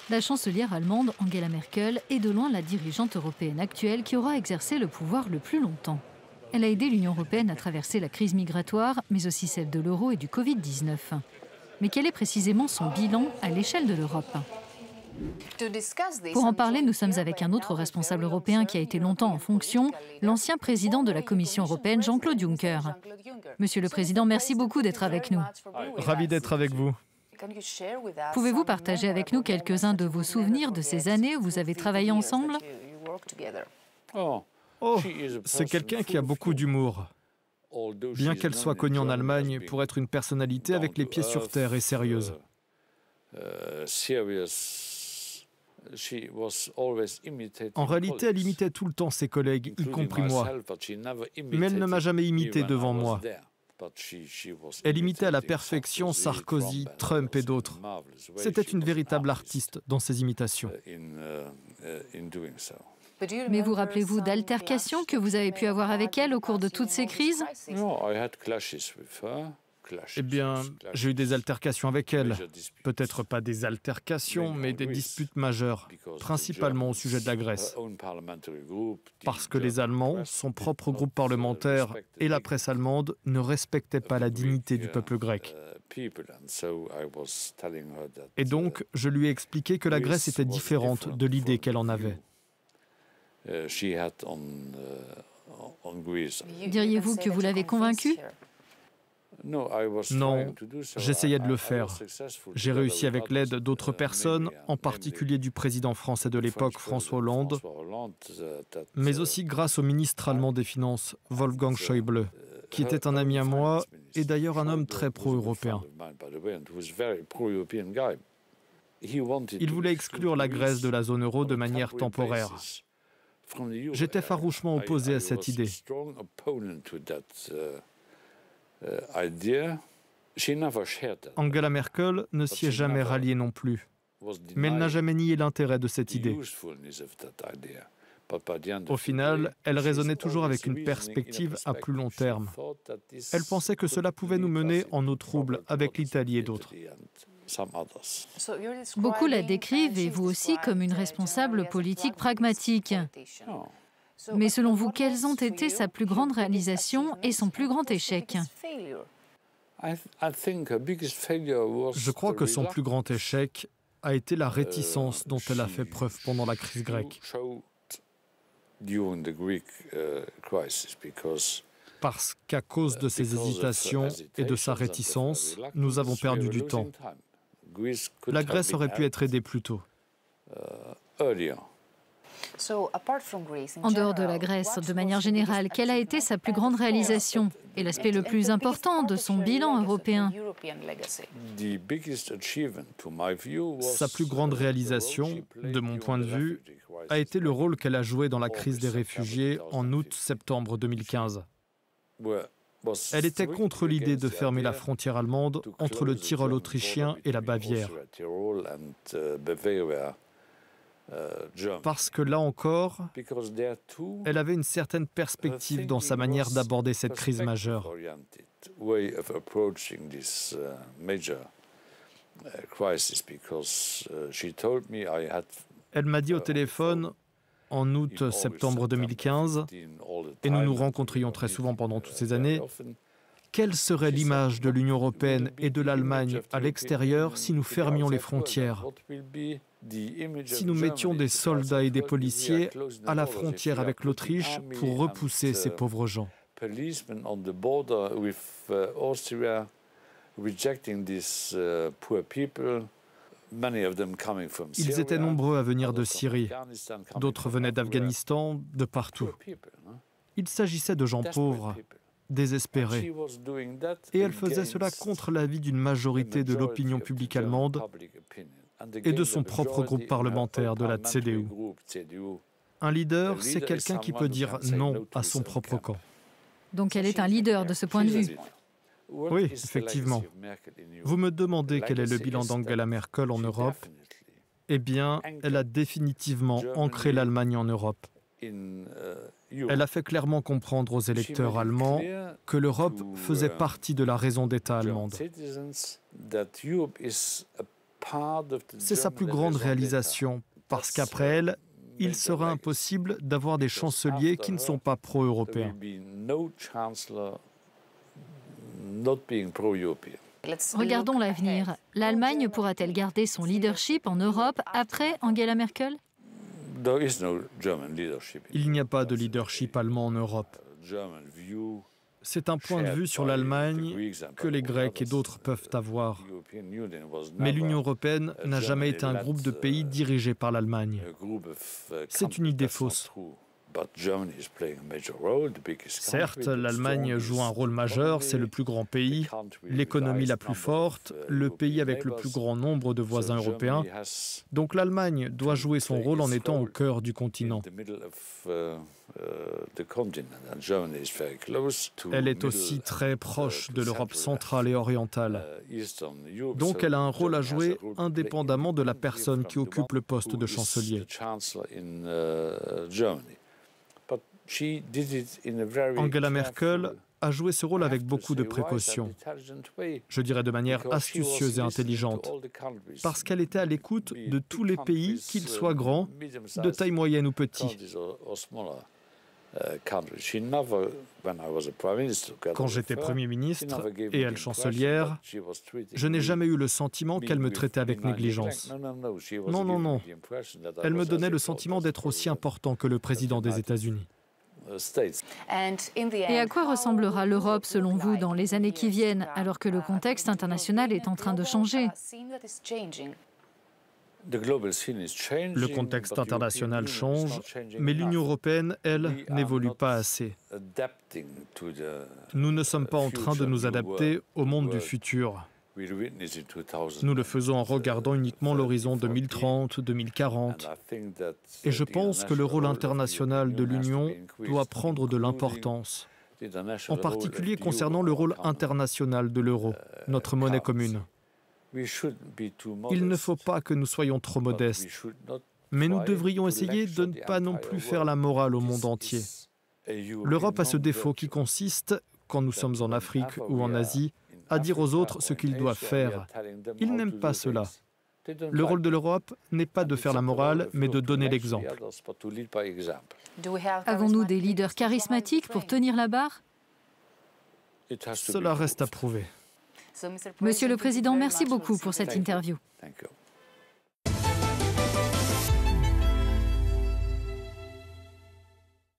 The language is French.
La chancelière allemande Angela Merkel est de loin la dirigeante européenne actuelle qui aura exercé le pouvoir le plus longtemps. Elle a aidé l'Union européenne à traverser la crise migratoire, mais aussi celle de l'euro et du Covid-19. Mais quel est précisément son bilan à l'échelle de l'Europe ? Pour en parler, nous sommes avec un autre responsable européen qui a été longtemps en fonction, l'ancien président de la Commission européenne, Jean-Claude Juncker. Monsieur le Président, merci beaucoup d'être avec nous. Ravi d'être avec vous. Pouvez-vous partager avec nous quelques-uns de vos souvenirs de ces années où vous avez travaillé ensemble ? Oh, c'est quelqu'un qui a beaucoup d'humour. Bien qu'elle soit connue en Allemagne pour être une personnalité avec les pieds sur terre et sérieuse. En réalité, elle imitait tout le temps ses collègues, y compris moi. Mais elle ne m'a jamais imité devant moi. Elle imitait à la perfection Sarkozy, Trump et d'autres. C'était une véritable artiste dans ses imitations. Mais vous rappelez-vous d'altercations que vous avez pu avoir avec elle au cours de toutes ces crises ? Eh bien, j'ai eu des altercations avec elle. Peut-être pas des altercations, mais des disputes majeures, principalement au sujet de la Grèce. Parce que les Allemands, son propre groupe parlementaire et la presse allemande ne respectaient pas la dignité du peuple grec. Et donc, je lui ai expliqué que la Grèce était différente de l'idée qu'elle en avait. Diriez-vous que vous l'avez convaincue ? Non, j'essayais de le faire. J'ai réussi avec l'aide d'autres personnes, en particulier du président français de l'époque, François Hollande, mais aussi grâce au ministre allemand des Finances, Wolfgang Schäuble, qui était un ami à moi et d'ailleurs un homme très pro-européen. Il voulait exclure la Grèce de la zone euro de manière temporaire. J'étais farouchement opposé à cette idée. Angela Merkel ne s'y est jamais ralliée non plus, mais elle n'a jamais nié l'intérêt de cette idée. Au final, elle raisonnait toujours avec une perspective à plus long terme. Elle pensait que cela pouvait nous mener en eau trouble avec l'Italie et d'autres. Beaucoup la décrivent, et vous aussi, comme une responsable politique pragmatique. Mais selon vous, quelles ont été sa plus grande réalisation et son plus grand échec ? Je crois que son plus grand échec a été la réticence dont elle a fait preuve pendant la crise grecque. Parce qu'à cause de ses hésitations et de sa réticence, nous avons perdu du temps. La Grèce aurait pu être aidée plus tôt. En dehors de la Grèce, de manière générale, quelle a été sa plus grande réalisation et l'aspect le plus important de son bilan européen ? Sa plus grande réalisation, de mon point de vue, a été le rôle qu'elle a joué dans la crise des réfugiés en août-septembre 2015. Elle était contre l'idée de fermer la frontière allemande entre le Tyrol autrichien et la Bavière. Parce que là encore, elle avait une certaine perspective dans sa manière d'aborder cette crise majeure. Elle m'a dit au téléphone, en août-septembre 2015, et nous nous rencontrions très souvent pendant toutes ces années, quelle serait l'image de l'Union européenne et de l'Allemagne à l'extérieur si nous fermions les frontières ? Si nous mettions des soldats et des policiers à la frontière avec l'Autriche pour repousser ces pauvres gens. Ils étaient nombreux à venir de Syrie, d'autres venaient d'Afghanistan, de partout. Il s'agissait de gens pauvres, désespérés. Et elle faisait cela contre l'avis d'une majorité de l'opinion publique allemande et de son propre groupe parlementaire, de la CDU. Un leader, c'est quelqu'un qui peut dire non à son propre camp. Donc elle est un leader de ce point de vue. Oui, effectivement. Vous me demandez quel est le bilan d'Angela Merkel en Europe ? Eh bien, elle a définitivement ancré l'Allemagne en Europe. Elle a fait clairement comprendre aux électeurs allemands que l'Europe faisait partie de la raison d'État allemande. C'est sa plus grande réalisation, parce qu'après elle, il sera impossible d'avoir des chanceliers qui ne sont pas pro-européens. Regardons l'avenir. L'Allemagne pourra-t-elle garder son leadership en Europe après Angela Merkel? Il n'y a pas de leadership allemand en Europe. C'est un point de vue sur l'Allemagne que les Grecs et d'autres peuvent avoir. Mais l'Union européenne n'a jamais été un groupe de pays dirigé par l'Allemagne. C'est une idée fausse. Certes, l'Allemagne joue un rôle majeur, c'est le plus grand pays, l'économie la plus forte, le pays avec le plus grand nombre de voisins européens. Donc l'Allemagne doit jouer son rôle en étant au cœur du continent. Elle est aussi très proche de l'Europe centrale et orientale. Donc elle a un rôle à jouer indépendamment de la personne qui occupe le poste de chancelier. Angela Merkel a joué ce rôle avec beaucoup de précaution, je dirais de manière astucieuse et intelligente, parce qu'elle était à l'écoute de tous les pays, qu'ils soient grands, de taille moyenne ou petits. Quand j'étais Premier ministre et elle chancelière, je n'ai jamais eu le sentiment qu'elle me traitait avec négligence. Non, non, non. Elle me donnait le sentiment d'être aussi important que le président des États-Unis. Et à quoi ressemblera l'Europe, selon vous, dans les années qui viennent, alors que le contexte international est en train de changer? Le contexte international change, mais l'Union européenne, elle, n'évolue pas assez. Nous ne sommes pas en train de nous adapter au monde du futur. Nous le faisons en regardant uniquement l'horizon 2030, 2040. Et je pense que le rôle international de l'Union doit prendre de l'importance, en particulier concernant le rôle international de l'euro, notre monnaie commune. Il ne faut pas que nous soyons trop modestes, mais nous devrions essayer de ne pas non plus faire la morale au monde entier. L'Europe a ce défaut qui consiste, quand nous sommes en Afrique ou en Asie, à dire aux autres ce qu'ils doivent faire. Ils n'aiment pas cela. Le rôle de l'Europe n'est pas de faire la morale, mais de donner l'exemple. Avons-nous des leaders charismatiques pour tenir la barre? Cela reste à prouver. Monsieur le Président, merci beaucoup pour cette interview.